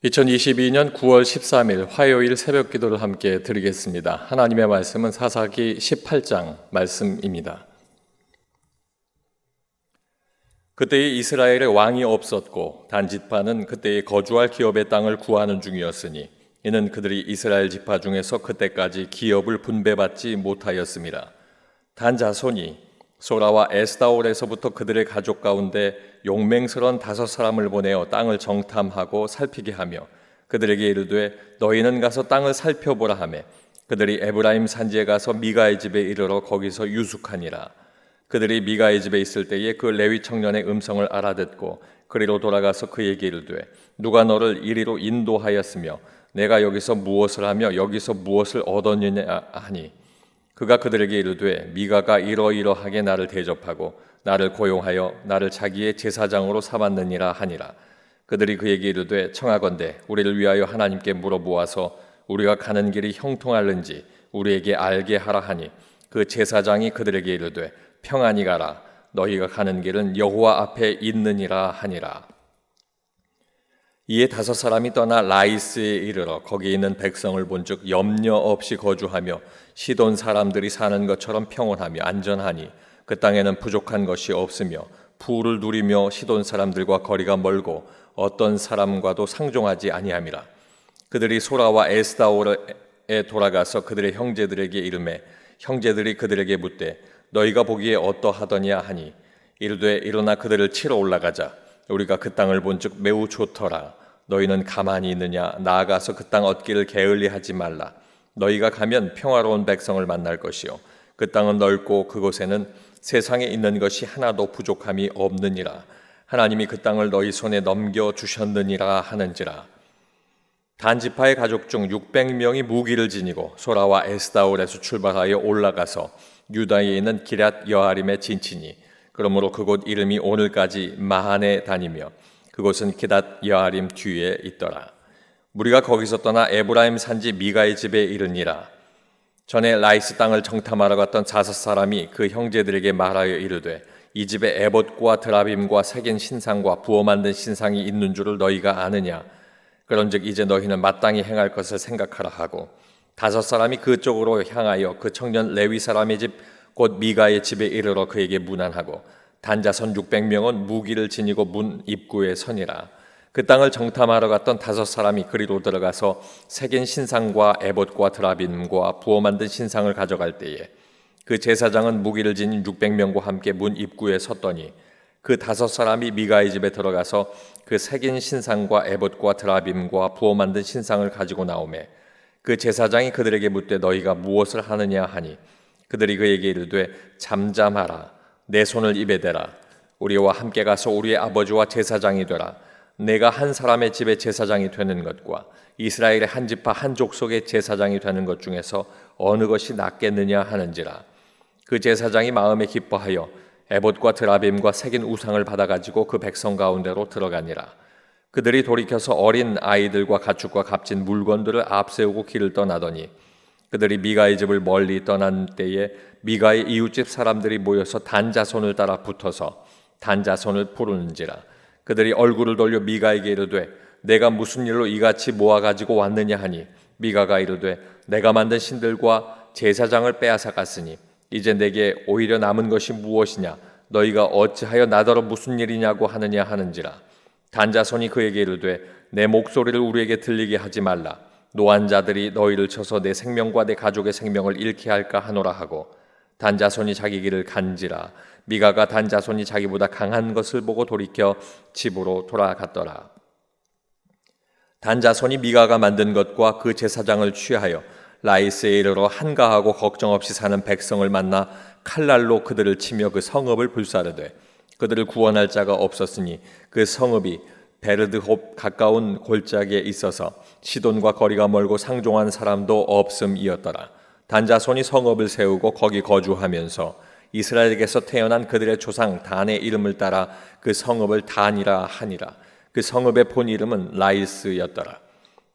2022년 9월 13일 화요일 새벽 기도를 함께 드리겠습니다. 하나님의 말씀은 사사기 18장 말씀입니다. 그때에 이스라엘에 왕이 없었고 단지파는 그때에 거주할 기업의 땅을 구하는 중이었으니 이는 그들이 이스라엘 지파 중에서 그때까지 기업을 분배받지 못하였습니다. 단 자손이 소라와 에스다올에서부터 그들의 가족 가운데 용맹스러운 5사람을 보내어 땅을 정탐하고 살피게 하며 그들에게 이르되 너희는 가서 땅을 살펴보라 하매 그들이 에브라임 산지에 가서 미가의 집에 이르러 거기서 유숙하니라. 그들이 미가의 집에 있을 때에 그 레위 청년의 음성을 알아듣고 그리로 돌아가서 그에게 이르되 누가 너를 이리로 인도하였으며 내가 여기서 무엇을 하며 여기서 무엇을 얻었느냐 하니 그가 그들에게 이르되 미가가 이러이러하게 나를 대접하고 나를 고용하여 나를 자기의 제사장으로 삼았느니라 하니라. 그들이 그에게 이르되 청하건대 우리를 위하여 하나님께 물어보아서 우리가 가는 길이 형통할는지 우리에게 알게 하라 하니 그 제사장이 그들에게 이르되 평안히 가라 너희가 가는 길은 여호와 앞에 있느니라 하니라. 이에 5사람이 떠나 라이스에 이르러 거기 있는 백성을 본즉 염려 없이 거주하며 시돈 사람들이 사는 것처럼 평온하며 안전하니 그 땅에는 부족한 것이 없으며 부를 누리며 시돈 사람들과 거리가 멀고 어떤 사람과도 상종하지 아니함이라. 그들이 소라와 에스다올에 돌아가서 그들의 형제들에게 이르매 형제들이 그들에게 묻되 너희가 보기에 어떠하더냐 하니 이르되 일어나 그들을 치러 올라가자. 우리가 그 땅을 본즉 매우 좋더라. 너희는 가만히 있느냐? 나아가서 그 땅 얻기를 게을리하지 말라. 너희가 가면 평화로운 백성을 만날 것이요 그 땅은 넓고 그곳에는 세상에 있는 것이 하나도 부족함이 없느니라. 하나님이 그 땅을 너희 손에 넘겨 주셨느니라 하는지라. 단지파의 가족 중 600명이 무기를 지니고 소라와 에스다올에서 출발하여 올라가서 유다에 있는 기럇 여아림에 진치니 그러므로 그곳 이름이 오늘까지 마한에 다니며 그곳은 기럇 여아림 뒤에 있더라. 무리가 거기서 떠나 에브라임 산지 미가의 집에 이르니라. 전에 라이스 땅을 정탐하러 갔던 5사람이 그 형제들에게 말하여 이르되 이 집에 에봇과 드라빔과 새긴 신상과 부어 만든 신상이 있는 줄을 너희가 아느냐? 그런즉 이제 너희는 마땅히 행할 것을 생각하라 하고 5사람이 그쪽으로 향하여 그 청년 레위 사람의 집 곧 미가의 집에 이르러 그에게 문안하고 단자손 600명은 무기를 지니고 문 입구에 서니라. 그 땅을 정탐하러 갔던 5사람이 그리로 들어가서 새긴 신상과 에봇과 드라빔과 부어 만든 신상을 가져갈 때에 그 제사장은 무기를 지닌 600명과 함께 문 입구에 섰더니 그 5사람이 미가의 집에 들어가서 그 새긴 신상과 에봇과 드라빔과 부어 만든 신상을 가지고 나오매 그 제사장이 그들에게 묻되 너희가 무엇을 하느냐 하니 그들이 그에게 이르되 잠잠하라. 내 손을 입에 대라. 우리와 함께 가서 우리의 아버지와 제사장이 되라. 내가 한 사람의 집에 제사장이 되는 것과 이스라엘의 한 지파 한 족속의 제사장이 되는 것 중에서 어느 것이 낫겠느냐 하는지라. 그 제사장이 마음에 기뻐하여 에봇과 드라빔과 새긴 우상을 받아가지고 그 백성 가운데로 들어가니라. 그들이 돌이켜서 어린 아이들과 가축과 값진 물건들을 앞세우고 길을 떠나더니 그들이 미가의 집을 멀리 떠난 때에 미가의 이웃집 사람들이 모여서 단자손을 따라 붙어서 단자손을 부르는지라. 그들이 얼굴을 돌려 미가에게 이르되 내가 무슨 일로 이같이 모아가지고 왔느냐 하니 미가가 이르되 내가 만든 신들과 제사장을 빼앗아 갔으니 이제 내게 오히려 남은 것이 무엇이냐? 너희가 어찌하여 나더러 무슨 일이냐고 하느냐 하는지라. 단자손이 그에게 이르되 내 목소리를 우리에게 들리게 하지 말라. 노한 자들이 너희를 쳐서 내 생명과 내 가족의 생명을 잃게 할까 하노라 하고 단자손이 자기 길을 간지라. 미가가 단자손이 자기보다 강한 것을 보고 돌이켜 집으로 돌아갔더라. 단자손이 미가가 만든 것과 그 제사장을 취하여 라이스에 이르러 한가하고 걱정 없이 사는 백성을 만나 칼날로 그들을 치며 그 성읍을 불사르되 그들을 구원할 자가 없었으니 그 성읍이 베르드홉 가까운 골짜기에 있어서 시돈과 거리가 멀고 상종한 사람도 없음이었더라. 단자손이 성읍을 세우고 거기 거주하면서 이스라엘에게서 태어난 그들의 조상 단의 이름을 따라 그 성읍을 단이라 하니라. 그 성읍의 본 이름은 라이스였더라.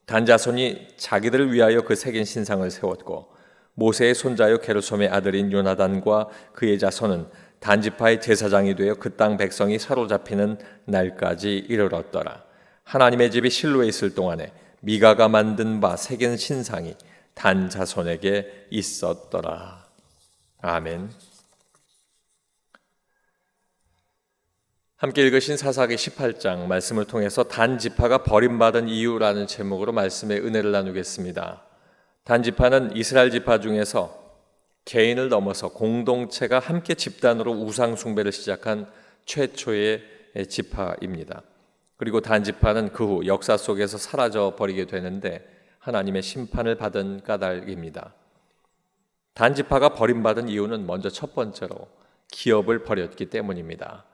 단자손이 자기들을 위하여 그 새긴 신상을 세웠고 모세의 손자요 게르솜의 아들인 요나단과 그의 자손은 단지파의 제사장이 되어 그 땅 백성이 사로잡히는 날까지 이르렀더라. 하나님의 집이 실로에 있을 동안에 미가가 만든 바 새긴 신상이 단 자손에게 있었더라. 아멘. 함께 읽으신 사사기 18장 말씀을 통해서 단 지파가 버림받은 이유라는 제목으로 말씀의 은혜를 나누겠습니다. 단 지파는 이스라엘 지파 중에서 개인을 넘어서 공동체가 함께 집단으로 우상 숭배를 시작한 최초의 지파입니다. 그리고 단 지파는 그 후 역사 속에서 사라져 버리게 되는데 하나님의 심판을 받은 까닭입니다. 단 지파가 버림받은 이유는 먼저 첫 번째로 기업을 버렸기 때문입니다.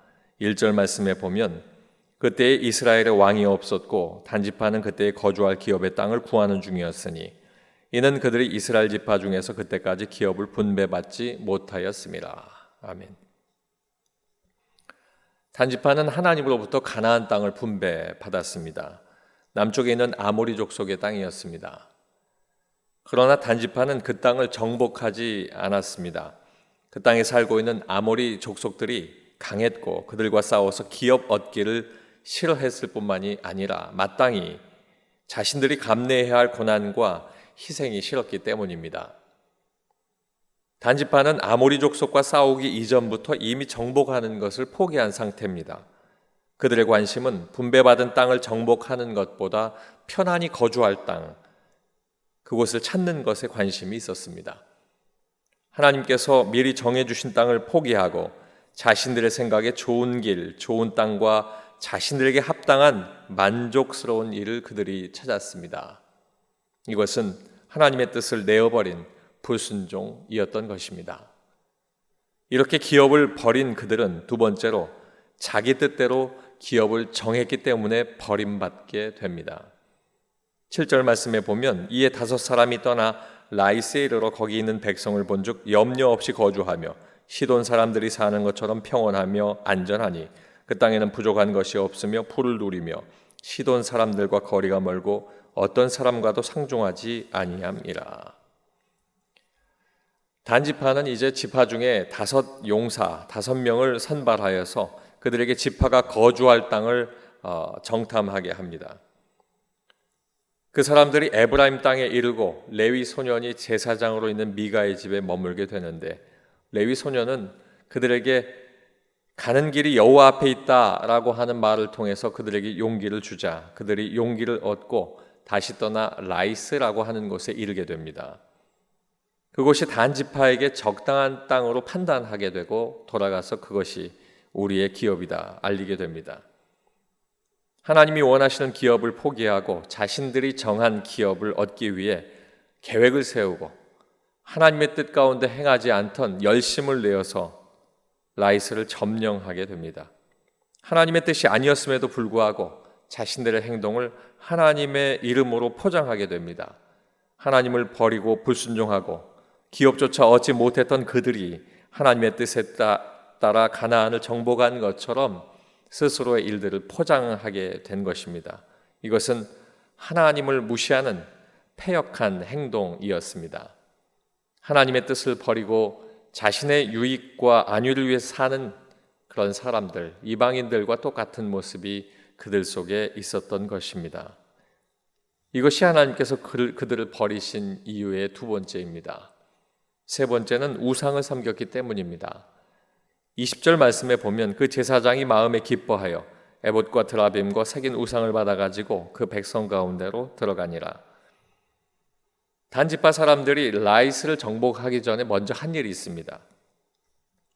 1절 말씀에 보면 그때에 이스라엘의 왕이 없었고 단 지파는 그때에 거주할 기업의 땅을 구하는 중이었으니 이는 그들이 이스라엘 지파 중에서 그때까지 기업을 분배받지 못하였습니다. 아멘. 단 지파는 하나님으로부터 가나안 땅을 분배받았습니다. 남쪽에 있는 아모리 족속의 땅이었습니다. 그러나 단 지파는 그 땅을 정복하지 않았습니다. 그 땅에 살고 있는 아모리 족속들이 강했고 그들과 싸워서 기업 얻기를 싫어했을 뿐만이 아니라 마땅히 자신들이 감내해야 할 고난과 희생이 싫었기 때문입니다. 단 지파는 아모리 족속과 싸우기 이전부터 이미 정복하는 것을 포기한 상태입니다. 그들의 관심은 분배받은 땅을 정복하는 것보다 편안히 거주할 땅, 그곳을 찾는 것에 관심이 있었습니다. 하나님께서 미리 정해주신 땅을 포기하고 자신들의 생각에 좋은 길, 좋은 땅과 자신들에게 합당한 만족스러운 일을 그들이 찾았습니다. 이것은 하나님의 뜻을 내어버린 불순종이었던 것입니다. 이렇게 기업을 버린 그들은 두 번째로 자기 뜻대로 기업을 정했기 때문에 버림받게 됩니다. 7절 말씀에 보면 이에 5사람이 떠나 라이스에 이르러 거기 있는 백성을 본즉 염려 없이 거주하며 시돈 사람들이 사는 것처럼 평온하며 안전하니 그 땅에는 부족한 것이 없으며 풀을 누리며 시돈 사람들과 거리가 멀고 어떤 사람과도 상종하지 아니함이라. 단 지파는 이제 지파 중에 5명을 선발하여서 그들에게 지파가 거주할 땅을 정탐하게 합니다. 그 사람들이 에브라임 땅에 이르고 레위 소년이 제사장으로 있는 미가의 집에 머물게 되는데 레위 소년은 그들에게 가는 길이 여호와 앞에 있다라고 하는 말을 통해서 그들에게 용기를 주자 그들이 용기를 얻고 다시 떠나 라이스라고 하는 곳에 이르게 됩니다. 그곳이 단 지파에게 적당한 땅으로 판단하게 되고 돌아가서 그것이 우리의 기업이다 알리게 됩니다. 하나님이 원하시는 기업을 포기하고 자신들이 정한 기업을 얻기 위해 계획을 세우고 하나님의 뜻 가운데 행하지 않던 열심을 내어서 라이스를 점령하게 됩니다. 하나님의 뜻이 아니었음에도 불구하고 자신들의 행동을 하나님의 이름으로 포장하게 됩니다. 하나님을 버리고 불순종하고 기업조차 얻지 못했던 그들이 하나님의 뜻에 따라 가나안을 정복한 것처럼 스스로의 일들을 포장하게 된 것입니다. 이것은 하나님을 무시하는 패역한 행동이었습니다. 하나님의 뜻을 버리고 자신의 유익과 안위를 위해 사는 그런 사람들, 이방인들과 똑같은 모습이 그들 속에 있었던 것입니다. 이것이 하나님께서 그들을 버리신 이유의 두 번째입니다. 세 번째는 우상을 섬겼기 때문입니다. 20절 말씀에 보면 그 제사장이 마음에 기뻐하여 에봇과 드라빔과 새긴 우상을 받아가지고 그 백성 가운데로 들어가니라. 단지파 사람들이 라이스를 정복하기 전에 먼저 한 일이 있습니다.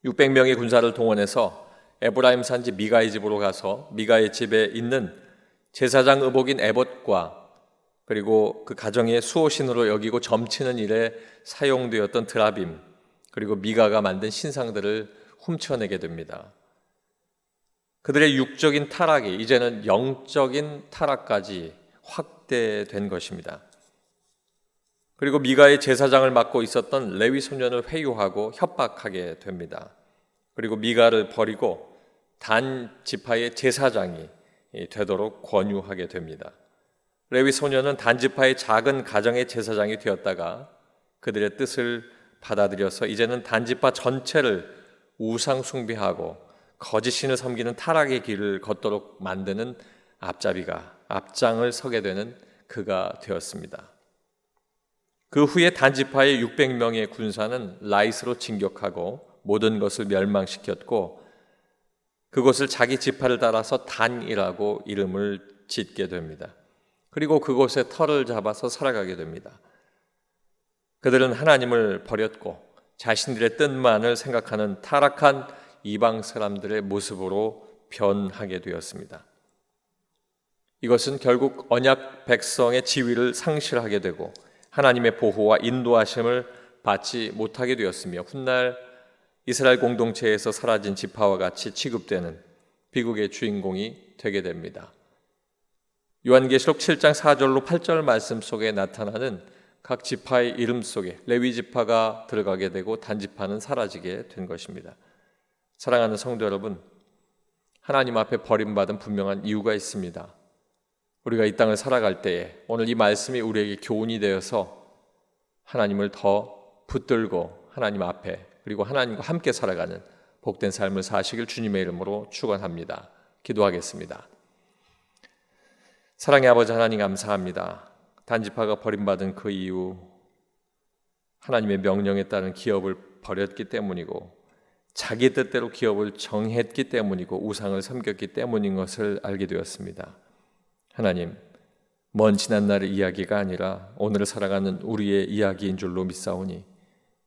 600명의 군사를 동원해서 에브라임 산지 미가의 집으로 가서 미가의 집에 있는 제사장 의복인 에봇과 그리고 그 가정의 수호신으로 여기고 점치는 일에 사용되었던 드라빔 그리고 미가가 만든 신상들을 훔쳐내게 됩니다. 그들의 육적인 타락이 이제는 영적인 타락까지 확대된 것입니다. 그리고 미가의 제사장을 맡고 있었던 레위 소년을 회유하고 협박하게 됩니다. 그리고 미가를 버리고 단 지파의 제사장이 되도록 권유하게 됩니다. 레위 소년은 단 지파의 작은 가정의 제사장이 되었다가 그들의 뜻을 받아들여서 이제는 단 지파 전체를 우상 숭배하고 거짓 신을 섬기는 타락의 길을 걷도록 만드는 앞장을 서게 되는 그가 되었습니다. 그 후에 단지파의 600명의 군사는 라이스로 진격하고 모든 것을 멸망시켰고 그곳을 자기 지파를 따라서 단이라고 이름을 짓게 됩니다. 그리고 그곳에 터를 잡아서 살아가게 됩니다. 그들은 하나님을 버렸고 자신들의 뜻만을 생각하는 타락한 이방 사람들의 모습으로 변하게 되었습니다. 이것은 결국 언약 백성의 지위를 상실하게 되고 하나님의 보호와 인도하심을 받지 못하게 되었으며 훗날 이스라엘 공동체에서 사라진 지파와 같이 취급되는 비극의 주인공이 되게 됩니다. 요한계시록 7장 4절로 8절 말씀 속에 나타나는 각 지파의 이름 속에 레위 지파가 들어가게 되고 단지파는 사라지게 된 것입니다. 사랑하는 성도 여러분, 하나님 앞에 버림받은 분명한 이유가 있습니다. 우리가 이 땅을 살아갈 때에 오늘 이 말씀이 우리에게 교훈이 되어서 하나님을 더 붙들고 하나님 앞에 그리고 하나님과 함께 살아가는 복된 삶을 사시길 주님의 이름으로 축원합니다. 기도하겠습니다. 사랑의 아버지 하나님 감사합니다. 단지파가 버림받은 그 이유 하나님의 명령에 따른 기업을 버렸기 때문이고 자기 뜻대로 기업을 정했기 때문이고 우상을 섬겼기 때문인 것을 알게 되었습니다. 하나님, 먼 지난날의 이야기가 아니라 오늘을 살아가는 우리의 이야기인 줄로 믿사오니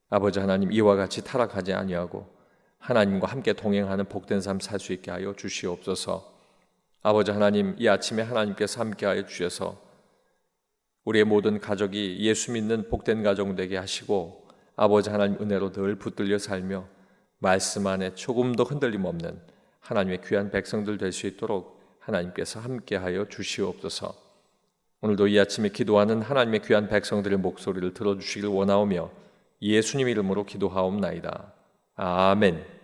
아버지 하나님 이와 같이 타락하지 아니하고 하나님과 함께 동행하는 복된 삶 살 수 있게 하여 주시옵소서. 아버지 하나님, 이 아침에 하나님께서 함께하여 주셔서 우리의 모든 가족이 예수 믿는 복된 가정 되게 하시고 아버지 하나님 은혜로 늘 붙들려 살며 말씀 안에 조금도 흔들림 없는 하나님의 귀한 백성들 될 수 있도록 하나님께서 함께하여 주시옵소서. 오늘도 이 아침에 기도하는 하나님의 귀한 백성들의 목소리를 들어주시길 원하오며 예수님 이름으로 기도하옵나이다. 아멘.